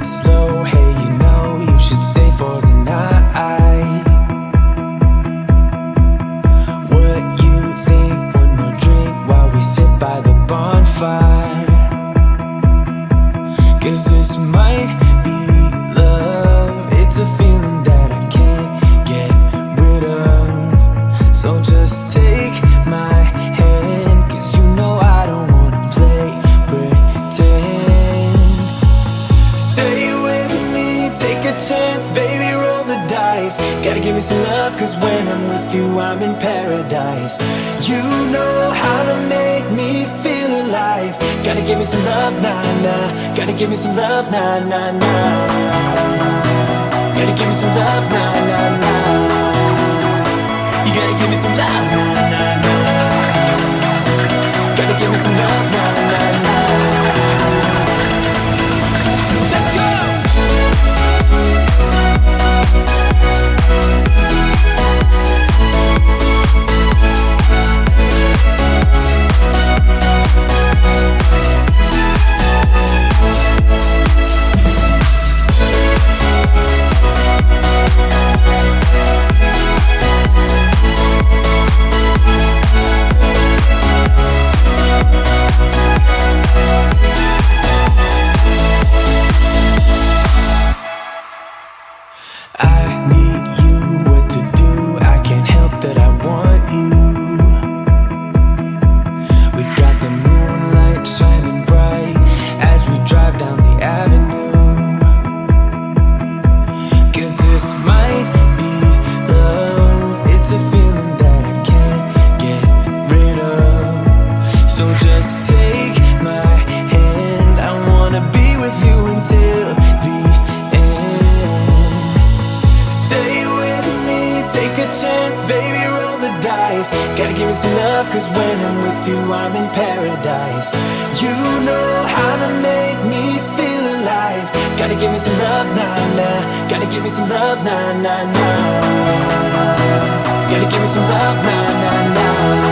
it slow. Hey, you know you should stay for the night. What you think? One more drink while we sit by the bonfire. 'Cause this might be love. It's a feeling that I can't get rid of. So just take my hand, 'cause you know I don't wanna play pretend. Stay with me, take a chance, baby, roll the dice. Gotta give me some love, 'cause when I'm with you, I'm in paradise. You know how to make me feel alive. Gotta give me some love, nah, nah. Gotta give me some love, nah, nah, nah. Gotta give me some love, nah, nah, nah. You gotta give me some love, nah, nah, nah. Gotta give me some love, nah, nah, nah. Let's go! Gotta give me some love, 'cause when I'm with you, I'm in paradise. You know how to make me feel alive. Gotta give me some love, nah, nah. Gotta give me some love, nah, nah, nah. Gotta give me some love, nah, nah, nah.